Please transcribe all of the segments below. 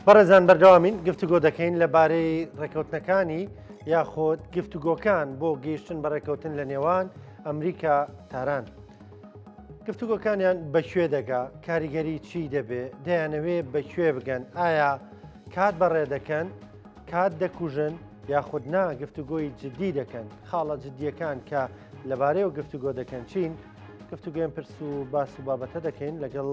بەڕێزان بەردەوامین گفتوگۆ دەکەین لەبارەی ڕێکەوتنەکانی یاخۆت گفتوگۆکان بۆ گەیشتن بە ڕێکەوتن لە نێوان ئەمریکا تاران. گفتوگۆکانیان بەکوێ دەگا، کاریگەری چی دەبێ، دەیانەوێ بەکوێ بگەن، ئایا کات بەڕێ دەکەن، کات دەکوژن یاخود نا گفتوگۆی جددی دەکەن. خاڵە جددیەکان کە لەبارەی و گفتوگۆ دەکەن چین، گفتوگوێن پرس و باس و بابەتە دەکەین لەگەڵ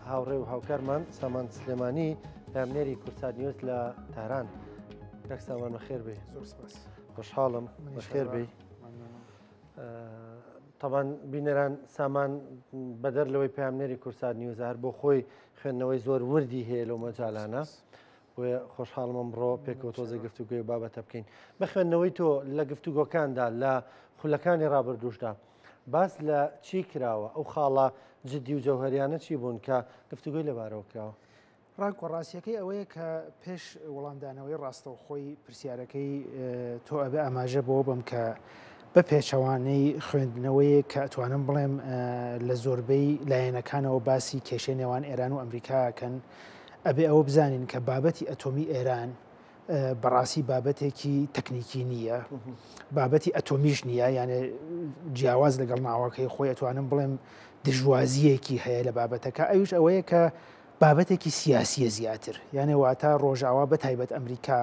هاوڕێ و هاوکارمان سامان سلێمانی پامنێری کورسات نیوز لە تاران. کاک سامان بەخێر بێ. زۆر سپاس. خۆشحاڵم بەخێر بێ. طبعاً بینەران سامان بەدەر لەوەی پامنێری کورسات نیوز هەر بۆ خۆی خوێندنەوەی زۆر وردی هەیە لەو مەجالانە. خۆشحاڵم ئەمڕۆ پێکەوە تۆزە گفتوگوی و بابەتە بکەین. بە خوێندنەوەی تۆ لە گفتوگۆکاندا لە خولەکانی ڕابردوشدا باس لە چی کراوە؟ ئەو خاڵە جددی و جەوهریانە چی بوون کە گفتوگوی لەبارەوە کراوە؟ ڕاستیەکەی ئەوەیە کە پێش وەڵامدانەوەی ڕاستەوخۆی پرسیارەکەی تۆ ئەبێ ئاماژە بۆ بم کە بە پێچەوانەی خوێندنەوەی کە ئەتوانم بڵێم لە زۆربەی لایەنەکانەوە باسی کێشەی نێوان ئێران و ئەمریکاکەن ئەبێ ئەوە بزانین کە بابەتی ئەتۆمی ئێران بەڕاستی بابەتێکی تەکنیکی نییە، بابەتی ئەتۆمیش نییە، یانێ جیاواز لەگەڵ ناوەکەی خۆی ئەتوانم بڵێم دژوازیەکی هەیە لە بابەتەکە. ئەوش ئەوەیە کە بابەتێکی سیاسیە زیاتر، یانێ واتە ڕۆژاوا بە تایبەت ئەمریکا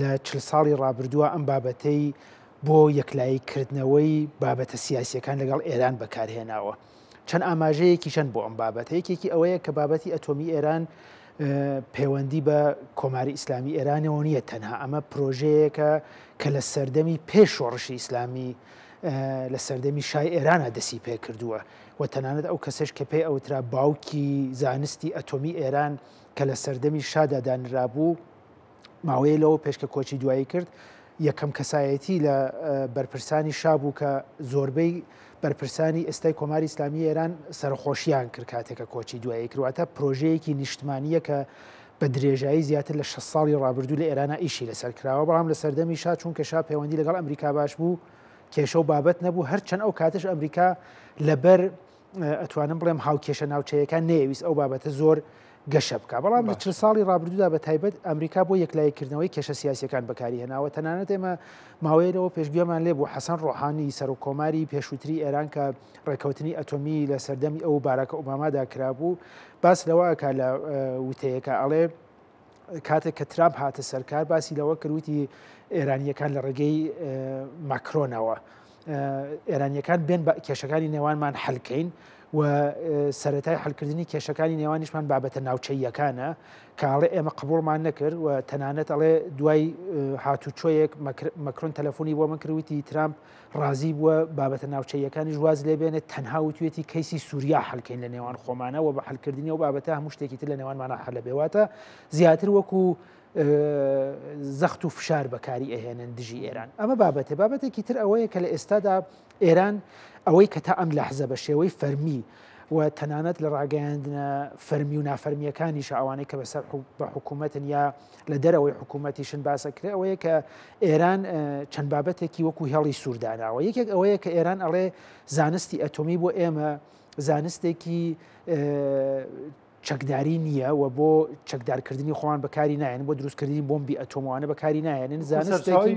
لە 40 ساڵی ڕابردووە ئەم بابەتەی بۆ یەکلاییکردنەوەی بابەتە سیاسیەکان لەگەڵ ئێران بەکارهێناوە. چەند ئاماژەیەکی چەند بۆ ئەم بابەتە، یەکێکی ئەوەیە کە بابەتی ئەتۆمی ئێران پەیوەندی بە کۆماری ئیسلامی ئێرانەوە نیە تەنها، ئەمە پرۆژەیەکە کە لە سەردەمی پێش شۆڕشی ئیسلامی لە سەردەمی شای ئێرانە دەسی پێ کردووە و تەنانەت ئەو کەسش کە پێی ئەوترا باوکی زانستی ئەتۆمی ئێران کە لە سەردەمی شادا دانرابوو ماوەیە لەوە پێشکە کۆچی دوایی کرد، یەکەم کەسایەتی لە بەرپرسانی شابوو کە زۆربەی بەرپرسانی ئێستای کۆماری ئیسلامی ئێران سەرخۆشییان کرد کاتێکە کۆچی دوایی کردواتە پرۆژەیەکی نیشتمانیە کە بە درێژایی زیاتر لە 6 ساڵی ڕابردوو لە ئێرانە ئیشی لەسەر کراوە، بەڵام لە سەردەمی شا چونکە شا پەیوەندی لەگەڵ ئەمریکا باش بوو کێشە و بابەت نەبوو، هەرچەند ئەو کاتش ئەمریکا لەبەر ئەتوانم بڵێم هاوکێشە ناوچەیەەکان نەیەویست ئەو بابەتە زۆر گەشە بکە، بەڵام لە 40 ساڵی ڕابردوودا بە تایبەت ئەمریکا بۆ یەکلاییکردنەوەی کێشە سیاسیەکان بەکاری هێناوە. تەنانەت ئێمە ماوەیەوە پێشبیەمان لێ بوو حەسەن ڕۆحانی سەرۆکۆماری پێشووتری ئێران کە ڕێکەوتنی ئەتۆمی لە سەردەمی ئەو باراکە ئۆبامادا کرابوو، باس لەوەکە لە وتەیەکە ئەڵێ کاتێک کە ترامپ هاتە سەرکار باسی لەوە کردوتی ئێرانیەکان لە ڕێگەی ماکرۆنەوە ئێرانیەکان بێن کێشەکانی نێوانمان حەلکەین و سەرەتای حەلکردنی کێشەکانی نێوانیشمان بابەتە ناوچەیەکانە کاڵێ ئێمە قبولمان نەکرد و تەنانەت ئەڵێ دوای هاتوچۆیەک مەکرۆن تەلەفۆنی بۆ من کردوتی ترامپ ڕازی بووە بابەتە ناوچەیەکانی ژواز لێبێنێت تەنها وتوێتی کەیسی سووریا حەلکەین لە نێوان خۆمانە و بە حەلکردنی و بابەتە هەموو شتێکی تر لە نێوانمانە حەلە بێواتە زیاتر وەکو زەخت و فشار بەکاری ئەهێنن دژی ئێران. ئەمە بابەتێکی تر ئەوەیە کە لە ئێستادا ئێران ئەوەی کە تا ئەم لەحزە بە شێوەی فەرمی و تەنانەت لە ڕاگەیاندنە فەرمی و نافەرمیەکانی ئەوانەی کە بەسەر بە حکوومەتن یا لە دەرەوەی حکوومەتیشن باسەکرێ ئەوەیە کە ئێران چەند بابەتێکی وەکو هێڵی سوورداناوە. یەکێک ئەوەیە کە ئێران ئەڵێ زانستی ئەتۆمی بۆ ئێمە زانستێکی چەکداری نییە و بۆ چەکدارکردنی خۆیان بەکاری نایەن، بۆ دروستکردنی بۆمبی ئەتۆموانە بەکاری نایەنن، زانستێکی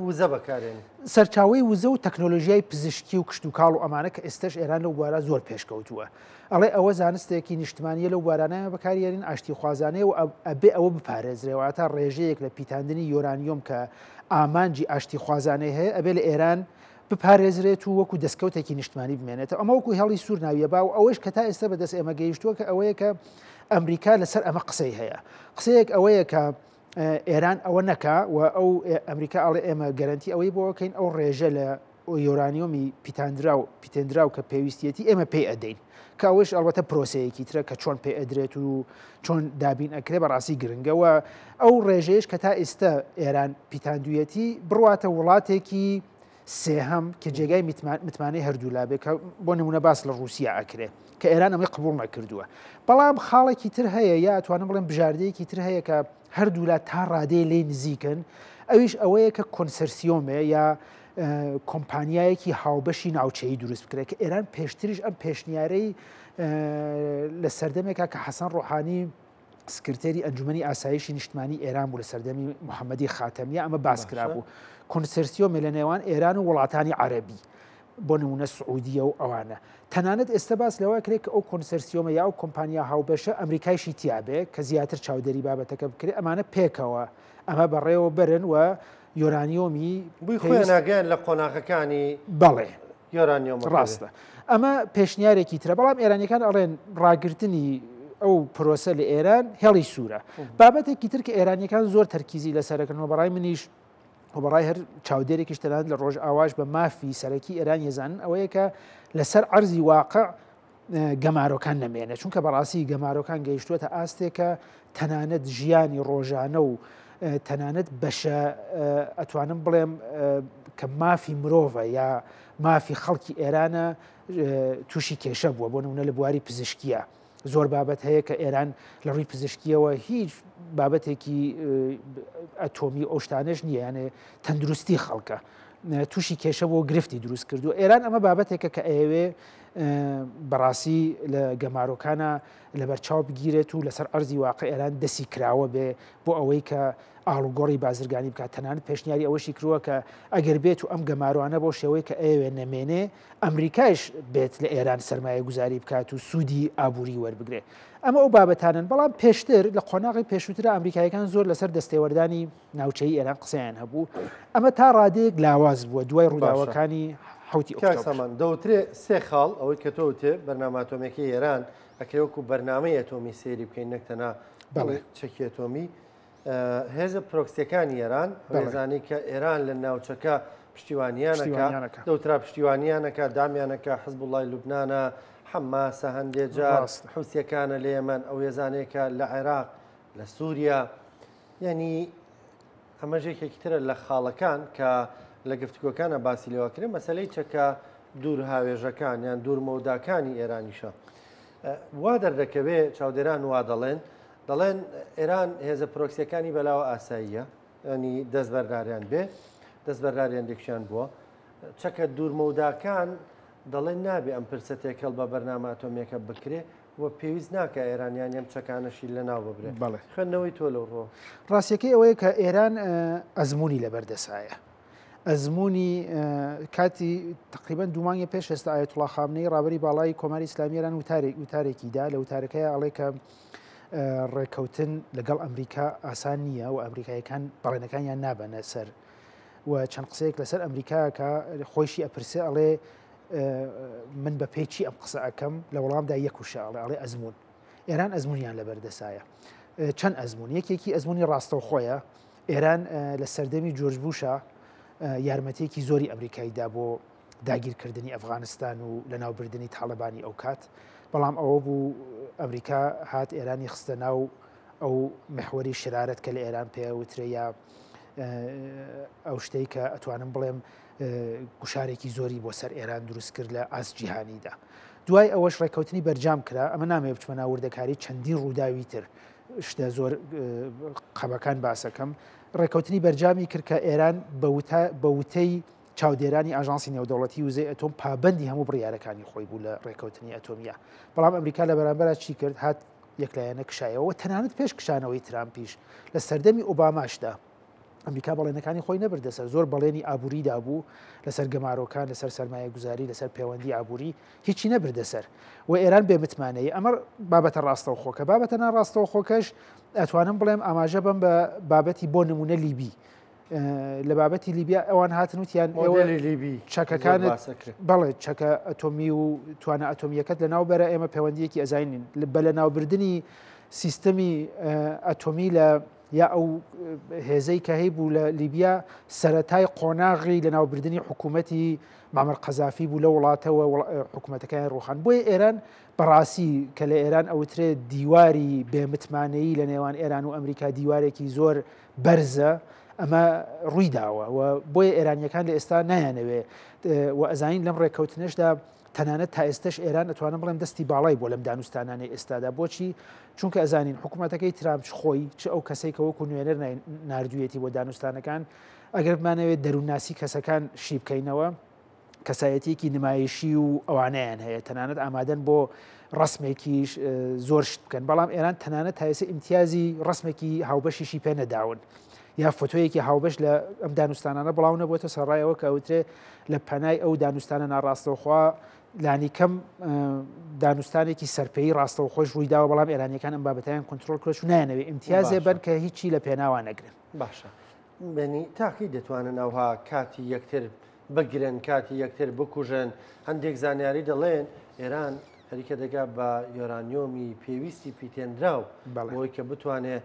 وزە بەکارێن، سەرچاوی وزە و تەکنۆلۆژیای پزیشکی و کشت و کاڵ و ئەمانە کە ئێستش ئێران لەو بوارە زۆر پێشکەوتووە. ئەڵێ ئەوە زانستێکی نیشتمانیە لەو بوارانە بەکارێنین ئاشتی خوازانەیە و ئەبێ ئەوە بپارێزرێەوەتە ڕێژەیەک لە پیتاندنی یۆرانیۆم کە ئامانجی ئاشتی خوازانەی هەیە ئەبێ لە ئێران بپارێزرێت و وەکو دەستکەوتێکی نیشتمانی بمێنێتە. ئەمە وەکو هێڵی سوور ناویە با و ئەوەش کە تا ئێستا بەدەست ئێمە گەیشتووە کە ئەوەیە کە ئەمریکا لەسەر ئەمە قسەی هەیە. قسەیەک ئەوەیە کە ئێران ئەوە نەکا و ئەو ئەمریکا ئەڵێ ئێمە گەرنتی ئەوەی بۆکەین ئەو ڕێژە لە یۆرانیۆمی پیتەندراو کە پێویستیەتی ئێمە پێی ئەدەین کە ئەوش ئەڵبەتە پرۆسەیەکی ترە کە چۆن پێ ئەدرێت و چۆن دابین ئەکرێ بەڕاستی گرنگەوە ئەو ڕێژەیەش کە تا ئێستا ئێران پیتاندویەتی بڕواتە وڵاتێکی سێهەم کە جێگای متمانەی هەردوولا بێت کە بۆ نمونە باس لە رووسیا ئەکرێ کە ئێران ئەمەی قبول نەکردووە. بەڵام خاڵێکی تر هەیە یا ئەتوانم بڵێم بژاردەیەکی تر هەیە کە هەردوولا تا ڕادەیە لێ نزیکن، ئەویش ئەوەیە کە کۆنسەرسیۆمێ یا کۆمپانیایەکی هاوبەشی ناوچەیی دروست بکرێت کە ئێران پێشتریش ئەم پێشنیارەی لە سەردەمێکا کە حەسەن ڕۆحانی سکرتێری ئەنجومەنی ئاسایشی نیشتمانی ئێران بوو لە سەردەمی محەممەدی خاتەمیە ئەمە باسکرا بوو کۆنسرسیۆمە لە نێوان ئێران و وڵاتانی عەرەبی بۆ نمونە سعودیە و ئەوانە تەنانەت ئێستا باس لەوە کرێت کە ئەو کۆنسرسیۆمە یا ئەو کۆمپانیا هاوبەشە ئەمریکایشی تیاابێ کە زیاتر چاودێری بابەتەکە بکرێت ئەمانە پێکەوە ئەمە بەڕێوە برن و یۆرانیۆمی بووی خۆیان ناگەیان لە قۆناغەکانی بەڵێ یۆرانیۆم ڕاستە ئەمە پێشنیارێکی ترە بەڵام ئێرانیەکان ئەڵێن ڕاگررتنی ئەو پرۆسە لە ئێران هێڵی سوورە بابەتێکی تر کە ئێرانیەکان زۆر تەرکیزی لەسەرەکەنەوە بەڕای منیش بەڕای هەر چاودێرێکیش تەنانەت لە ڕۆژ ئاواش بە مافی سەرەکی ئێران ێزانن ئەوەیە کە لەسەر عەرزی واقع گەمارۆکان نەمێنێت چونکە بەڕاستی گەمارۆکان گەیشتووەتە ئاستێکە تەنانەت ژیانی ڕۆژانە و تەنانەت بەشە ئەتوانم بڵێم کە مافی مرۆڤە یا مافی خەڵکی ئێرانە تووشی کێشە بووە بۆ نمونە لە بواری پزیشکیە زۆر بابەت هەیە کە ئێران لە ڕووی پزیشکیەوە هیچ بابەتێکی ئەتۆمی ئەو شتانەش نییە یانێ تەندروستی خەڵکە تووشی کێشە بۆ گرفتی دروست کردو ئێران ئەمە بابەتێکە کە ئەوێ بەڕاستی لە گەمارۆکانە لەبەرچاو بگیرێت و لەسەر ئەرزی واقع ئێران دەسی کراوە بێ بۆ ئەوەی کە ئاڵوگۆڕی بازرگانی بکات تەنانەت پێشنیاری ئەوەشی کردووە کە ئەگەر بێت و ئەم گەماروانە بۆ شێوەی کە ئەوێ نەمێنێ ئەمریکایش بێت لە ئێران سەرمایە گوزاری بکات و سوودی ئابووری وەربگرێ ئەمە ئەو بابەتانن بەڵام پێشتر لە قۆناغی پێشووترە ئەمریکایەکان زۆر لەسەر دەستێوەردانی ناوچەی ئێران قسەیان هەبوو ئەمە تا ڕادەیەک لاواز بووە دوای ڕووداوەکانی حوتی ئۆکتۆبر دەوترێت سێ خاڵ ئەوەی کە تۆوتێ بەرنامە ئەتۆمیەکەی ئێران ئەکرێوەکو بەرنامەی ئەتۆمی سێری بکەین نەکتەنا چەکی ئەتۆمی هێزە پرۆکسیەکانی ئێران هێزانی کە ئێران لە ناوچەکە پشتیوانیانەکە دەوترا پشتیوانیانەکە دامیانەکە حزبوڵای لوبنانە حەماسە هەندێک جار حوسیەکانە لە یەمەن ئەو هێزانێکە لە عێراق لە سووریا یعنی ئەمە ژێکێکی ترە لە خاڵەکان کە لە گفتگۆکانە باسی لێوەکرێن مەسەلەی چەکە دوور هاوێژەکان یان دوور مەوداکانی ئێرانیشە وا دەردەکەوێت چاودێران وا دەڵێن ئێران هێزە پرۆکسیەکانی بەلاوە ئاساییە ینی دەستبەرداریان بێ دەستبەرداریان دێکشیان بووە چەکە دوورمەوداکان دەڵێن نابێ ئەم پرسە تێکەڵ بە بەرنامە ئەتۆمیەکە بکرێ و پێویست ناکە ئێرانیان ئەم چەکانەشی لەناو ببرێ خوێندنەوەی تۆ لەو ڕۆ ڕاستیەکەی ئەوەیە کە ئێران ئەزمموی لەبەردەسایە ئەزمموی کاتی تقریبان دومانگی پێش ئێستا ئایەتوڵا خامنەی ڕابری باڵای کۆماری ئیسلامی ئێران وتارێکیدا لە وتارەکەی ئەڵێ کە ڕێککەوتن لەگەڵ ئەمریکا ئاسان نییە و ئەمریکایەکان بەڵێنەکانیان نابەنە سەر و چەند قسەیەک لەسەر ئەمریکاکە خۆشی ئەپرسێ ئەڵێ من بە پێچی ئەم قسە ئەەکەم لە وەڵامدا یەکوشە ئەڵێ ئەزمون ئێران ئەزمونیان لەبەردەسایە چەند ئەزمون یەکێکی ئەزمموی ڕاستەوخۆیە ئێران لە سەردەمی جۆرج بوشە یارمەتێکی زۆری ئەمریکاییدا بۆ داگیرکردنی ئەفغانستان و لە ناوبردننی تاالبانی ئەو کات بەڵام ئەوە بوو ئەمریکا هات ئێرانی خستە ناو ئەو محوەری شرارەت کە لە ئێران پێوترێ یا ئەو شتەی کە ئەتوانم بڵێم گوشارێکی زۆری بۆ سەر ئێران دروست کرد لە ئاسجیهانیدا دوای ئەوەش ڕێککەوتنی بەرجام کرا ئەمە نامێ بچمە ناوردەکاری چەندین ڕووداوی تر شتە زۆر قەبەکان باسەکەم ڕێککەوتنی بەرجامی کرد کە ئێران بە وتەی چاودێرانی ئاژانسی نێودەوڵەتی وزەی ئەتۆم پابندی هەموو بڕیارەکانی خۆی بوو لە ڕێککەوتنی ئەتۆمیە بەڵام ئەمریکا لە بەرامبەر چی کرد هات یەکلایەنە کشایەوە تەنانەت پێش کشانەوەی ترامپیش لە سەردەمی ئۆباماشدا ئەمریکا بەڵێنەکانی خۆی نەبردەسەر زۆر بەڵێنی ئابووریدا بوو لەسەر گەمارۆکان لەسەر سەرمایە گوزاری لەسەر پەیوەندی ئابووری هیچی نەبردەسەر و ئێران بێمتمانەیە ئەمە بابەتە ڕاستەوخۆکە بابەتە ناڕاستەوخۆکەش ئەتوانم بڵێم ئاماژە بم بە بابەتی بۆ نمونە لیبی لە بابەتی لیبیا ئەوان هاتنوتیان لیبی چەکەکانت بەڵێ چەکە ئەتۆمی و توانە ئەتۆمیەکەت لە ناوبەرە ئێمە پەیوەندیەکی ئەزانین بە لە ناوبردننی سیستەمی ئەتۆمی لە یا ئەو هێزەی کە هەیە بوو لە لیبیا سەرەتای قۆناغی لە ناوبردننی حکوومەتی مامەر قەزافی بوو لە وڵاتەوە حکوومەتەکانی ڕوخان بۆیە ئێران بەڕاستی کە لە ئێران ئەوترێت دیواری بێمتمانەیی لە نێوان ئێران و ئەمریکا دیوارێکی زۆر بەرزە ئەمە ڕووی داوە و بۆیە ئێرانیەکان لە ئێستا نایانەوێ و ئەزانین لەم ڕێککەوتنشدا تەنانەت تا ئێستش ئێران ئەتوانم بڵێم دەستی باڵای بۆ لەم دانوستانانی ئێستادا بۆچی چونکە ئەزانین حکوومەتەکەی ترامپ خۆی چ ئەو کەسێک کە وەکو نوێنەر نردویەتی بۆ دانوستانەکان ئەگەر بمانەوێت دەروونناسی کەسەکان شی بکەینەوە کەسایەتێکی نمایشی و ئەوانیان هەیە تەنانەت ئامادەن بۆ ڕسمێکیش زۆر شت بکەن بەڵام ئێران تەنانەت تایسە ئیمتیازی ڕسمێکی هاوبەشیشی پێ نەداون یا فۆتۆیەکی هاوبەش لە ئەم دانوستانانە بڵاو نەبووتە سەرڕایەوە کە ئەوترێ لە پەنای ئەو دانوستانە ناڕاستەوخوا لانی کەم دانوستانێکی سەرپەیی ڕاستەوخۆش ڕوویداوە بەڵام ئێرانیەکان ئەم بابەتیان کۆنتترۆل کرۆش و نایەنەوەی ئیمتیازێ بن کە هیچی لە پێناوان نەگرن باشە بینی تاقی دەتوانن ئەوها کاتی یەکتر بگرن کاتی یەکتر بکوژن هەندێک زانیاری دەڵێن ئێران هەریکە دەگا بە یۆرانیۆمی پێویستی پیتێنراو بۆی کە بتوانێت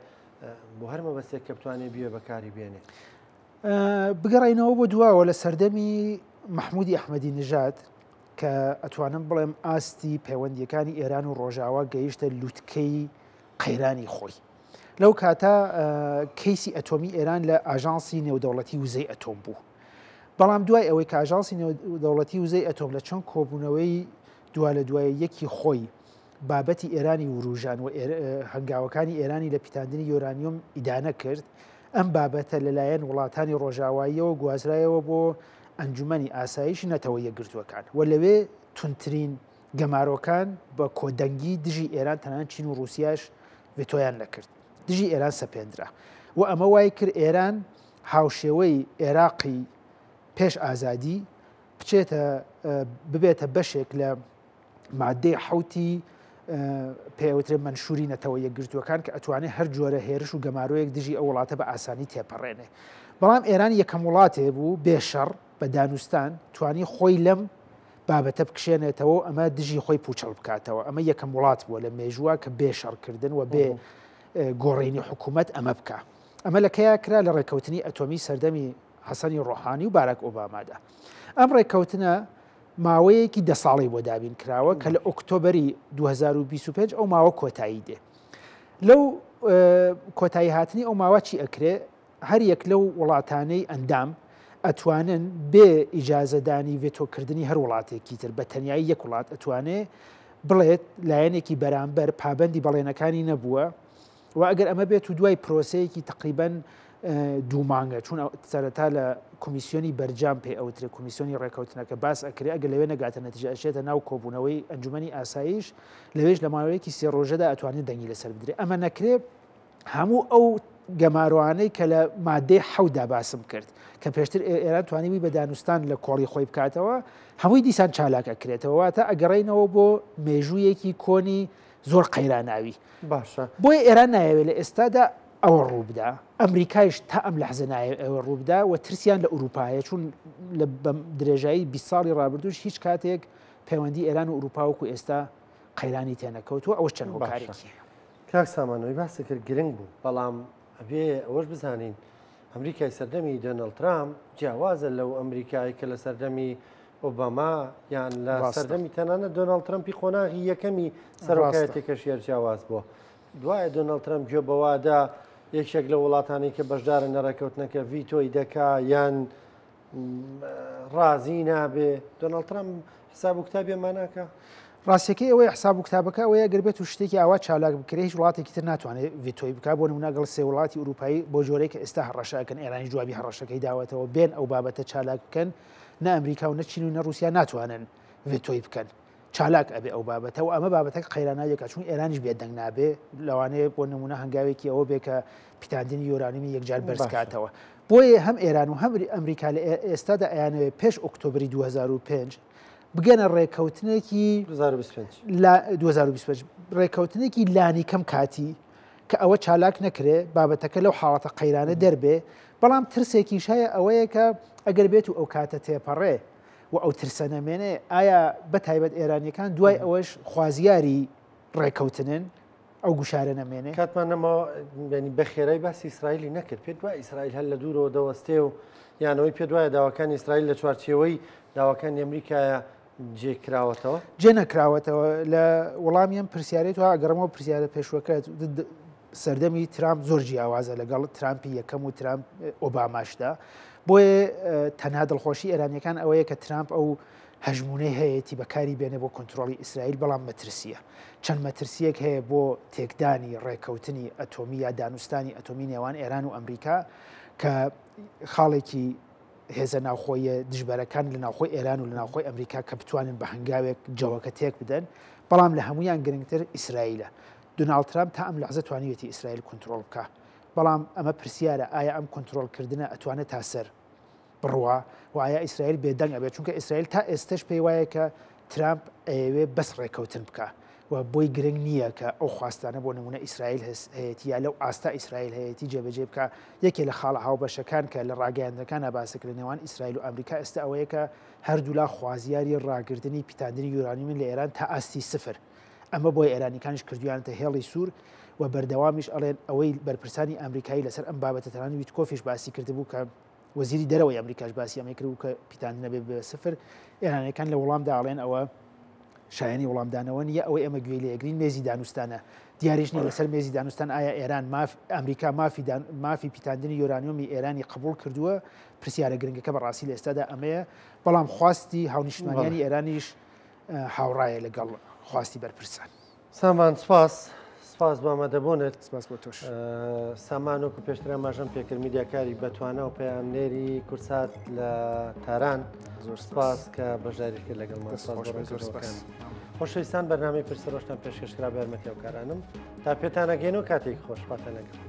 بۆ هەر مەبەستێک کە بتوانێت بێ بەکاری بێنێ بگەڕینەوە بۆ دواوە لە سەردەمی مححمودی ئەحمەدی نژاد کە ئەتوانم بڵێم ئاستی پەیوەندیەکانی ئێران و ڕۆژاوا گەیشتە لووتکەی قەیرانی خۆی لەو کاتە کەیسی ئەتۆمی ئێران لە ئاژانسی نێودەوڵەتی وزەی ئەتۆم بوو بەڵام دوای ئەوەی کە ئاژانسی نێودەوڵەتی وزەی ئەتۆم لە چەند کۆبوونەوەی دوا لە دوای یەکی خۆی بابەتی ئێرانی وروژان و هەنگاوەکانی ئێرانی لە پیتاندنی یۆرانیۆم ئیدانە کرد ئەم بابەتە لەلایەن وڵاتانی ڕۆژاواییەوە گوازرایەوە بۆ ئەنجومەنی ئاسایشی نەتەوە یەکگرتووەکان و لەوێ تونترین گەمارۆکان بە کۆدەنگی دژی ئێران تەنان چین و رووسیاش ڤێتۆیان نەکرد دژی ئێران سەپێنرا و ئەمە وای کرد ئێران هاوشێوەی عێراقی پێش ئازادی ببێتە بەشێک لە مادەی حوتی پێوترێ منشوری نەتەوە یەکگرتووەکان کە ئەتوانێت هەر جۆرە هێرش و گەمارۆیەک دژی ئەو وڵاتە بە ئاسانی تێپەڕێنێ بەڵام ئێران یەکەم وڵاتێ بوو بێشەڕ بە دانوستان توانی خۆی لەم بابەتە بکشێنێتەوە ئەمە دژی خۆی پوچەڵ بکاتەوە ئەمە یەکەم وڵات بووە لە مێژووە کە بێشەڕکردن و بێ گۆڕینی حکوومەت ئەمە بکە ئەمە لە کەیا کرا لە ڕێکەوتنی ئەتۆمی سەردەمی حەسەنی ڕۆحانی و باراک ئۆبامادا ئەم ڕێکەوتنە ماوەیەکی 10 ساڵی بۆ دابین کراوە کە لە ئۆکتۆبری 2025 ئەو ماوە کۆتایی دێ لەو کۆتایی هاتنی ئەو ماوە چی ئەکرێ هەر یەک لەو وڵاتانەی ئەندام ئەتوانن بێ ئیجازەدانی ڤێتۆکردنی هەر وڵاتێکی تر بە تەنیایی یەک وڵات ئەتوانێ بڵێت لایەنێکی بەرامبەر پابەندی بەڵێنەکانی نەبووە و ئەگەر ئەمە بێت و دوای پرۆسەیەکی تقریبەن 2 مانگە چون سەرەتا لە کمیسیۆنی بەرجام پێ ئەوترێ کمیسیۆنی ڕێکەوتنەکە باس ئەکرێ ئەگەر لەوێ نەگاتە نەتیجە ئەچێتە ناو کۆبوونەوەی ئەنجومەنی ئاسایش لەوێش لە ماوەیەکی 3 ڕۆژەدا ئەتوانێت دەنگی لەسەر بدرێت ئەمە نەکرێ هەموو ئەو گەماروانەی کە لە مادەی حەودا باسم کرد کە پێشتر ئێران توانیوی بە دانوستان لە کۆڵی خۆی بکاتەوە هەمووی دیسان چالاک ئەکرێتەوە واتە ئەگەڕێنەوە بۆ مێژوویەکی کۆنی زۆر قەیراناوی باشە بۆی ئێران نایەوێت لە ئێستادا ئەوە ڕووبدا ئەمریکایش تا ئەم لەحزە ئەوە ڕووبدا و ترسیان لە ئوروپایە چون لە درێژایی 20 ساڵی ڕابردوش هیچ کاتێک پەیوەندی ئێران و ئوروپاوەکو ئێستا قەیرانی تێنەکەوتوە ئەوە چەند هۆکارێکی کاک سامانەوەی باسی کرد گرنگ بوو بەڵام ئەبێ ئەوەش بزانین ئەمریکای سەردەمی دۆناڵد ترامپ جیاوازە لەو ئەمریکای کە لە سەردەمی ئۆباما یان لە سەردەمی تەنانەت دۆناڵد ترامپی خۆناغی یەکەمی سەرۆکایەتێکە شێر جیاواز بووە دوایە دۆناڵد ترامپ گوێ بەوادا یەکێک لە وڵاتانی کە بەشدارن لە ڕێکەوتنەکە ڤیتۆی دەکا یان ڕازی نابێ دۆناڵد ترامپ حساب و کتابی ئەماناکە ڕاستیەکەی ئەوەی حساب و کتابەکە ئەوەیە گەربێت و شتێکی ئاوا چالاک بکرێ هیچ وڵاتێکی تر ناتوانێت ڤیتۆی بک بۆ نمونەگەڵ سێ وڵاتی ئوروپایی بۆ جۆرەی کە ئێستا هەڕەشەکەن ئێرانی جوابی هەڕەشەکەی داوەتەوە بێن ئەو بابەتە چالاک بکەن نە ئەمریکا و نەچین و نە رووسیا ناتوانن ڤیتۆی بکەن چالاک ئەبێ ئەو بابەتە و ئەمە بابەتەکە قەیرانایەکە چون ئێرانیش بێت دەنگ نابێ لەوانەیە بۆ نمونە هەنگاوێکی ئەوە بێ کە پیتاندنی یۆرانیمی یەکجار بەرزکاتەوە بۆیە هەم ئێران و هەم ئەمریکا لە ئێستادا ئەیانەوێت پێش ئۆکتۆبری 2005 بگەنە ڕێکەوتنێکی 2025 ڕێکەوتنێکی لانی کەم کاتی کە ئەوە چالاک نەکرێ بابەتەکە لەو حاڵەتە قەیرانە دەربێ بەڵام ترسێکیش هەیە ئەوەیە کە ئەگەر بێت و ئەو کاتە تێپەڕێ و ئەو ترسە نەمێنێ ئایا بەتایبەت ئێرانیەکان دوای ئەوەش خوازیاری ڕێکەوتنن ئەو گوشارە نەمێنێ کاتمان نەمەوە بە خێرای باسی ئیسرائیلی نەکرد پێت دوای ئیسرائیل هەر لە دوورەوە دەوەستێ و یانەوەی پێ دوایە داواکانی ئیسرائیل لە چوارچێوەی داواکانی ئەمریکایە جێکراوەتەوە جێ نەکراوەتەوە لە وەڵامیان پرسیارێت و ئەگەڕمەوە پرسیارە پێشوەکە سەردەمی ترامپ زۆر جیاوازە لەگەڵ ترامپی یەکەم و ترامپ ئۆباماشدا بۆیە تەنها دڵخۆشی ئێرانیەکان ئەوەیە کە ترامپ ئەو هەژمونەی هەیەی بەکاری بێنێ بۆ کۆنتترۆلی ئیسرائیل بەڵام مەترسیە چەند مەترسیەک هەیە بۆ تێکدانی ڕێکەوتنی ئەتۆمی یا دانوستانی ئەتۆمی نێوان ئێران و ئەمریکا کە خاڵێکی هێزە ناوخۆیە دژبارەکان لە ناوخۆی ئێران و لە ناوخۆی ئەمریکا کە بتوانن بە هەنگاوێک جەوەکە تێک بدەن بەڵام لە هەمویان گرنگتر ئیسرائیلە دوناڵد ترامپ تا ئەم لەحظە توانیوێتی ئیسرائیل کنترۆل بکە بەڵام ئەمە پرسیارە ئایا ئەم کنترۆلکردنە ئەتوانێت تا سەر بڕوا و ئایا ئیسرائیل بێدەنگ ئەبێت چونکە ئیسرائیل تا ئێستش پێی وایە کە ترامپ ئەوێ بەس ڕێکەوتن بکە و بۆی گرنگ نییە کە ئەو خواستانە بۆ نمونە ئیسرائیل هەیەتی یا لەو ئاستا ئیسرائیل هەیەتی جێبەجێ بکە یەکێ لە خاڵە هاوبەشەکان کە لە ڕاگەیاندەکان ئاباسەکە لە نێوان ئیسرائیل و ئەمریکا ئێستا ئەوەیە کە هەردوو لا خوازیاری ڕاگررتنی پیتاندنی یورانیومن لە ئێران تا ئاستی سفر ئەمە بۆی ئێرانیەکانش کردویانتە هێڵی سوور و بەردەوامیش ئەڵێن ئەوەی بەرپرسانی ئەمریکایی لەسەر ئەم بابەتە تەنان ویتکۆفیش باسی کردبوو کە وەزیری دەرەوەی ئەمریکاش باسی ئەمە کرد و کە پیتاندنە بێ بە سفر ئێرانەکان لە وەڵامدا ئەڵێن ئەوە شایانی وەڵامدانەوە نیە ئەوەی ئەمە گوێی لێگرین مێزی دانوستانە دیاریش نیە لەسەر مێزی دانوستان ئایا ئێران ئەمریکا مافی پیتاندنی یۆرانیۆمی ئێرانی قبول کردووە پرسیارە گرنگەکە بەڕاستی لە ئێستادا ئەمەیە بەڵام خواستی هاونیشتمانیانی ئێرانیش هاوڕایە لەگەڵ خواستی بەرپرسان سامان سپاس بۆ ئامادەبوونت سپاس بۆ تۆش سامان وەکو پێشتر ئاماژەم پێکرد میدیاکاری بەتوانە و پەیامنێری کورسات لە تاران زۆر سپاس کە بەژاری کرد لەگەڵمان خۆشەویستان بەرنامەی پرسە ڕۆژتان پێشکەشکرا بە یارمەتیاوکارانم تا پێتانەگەین و کاتێک خۆشخواتە لەگەڵ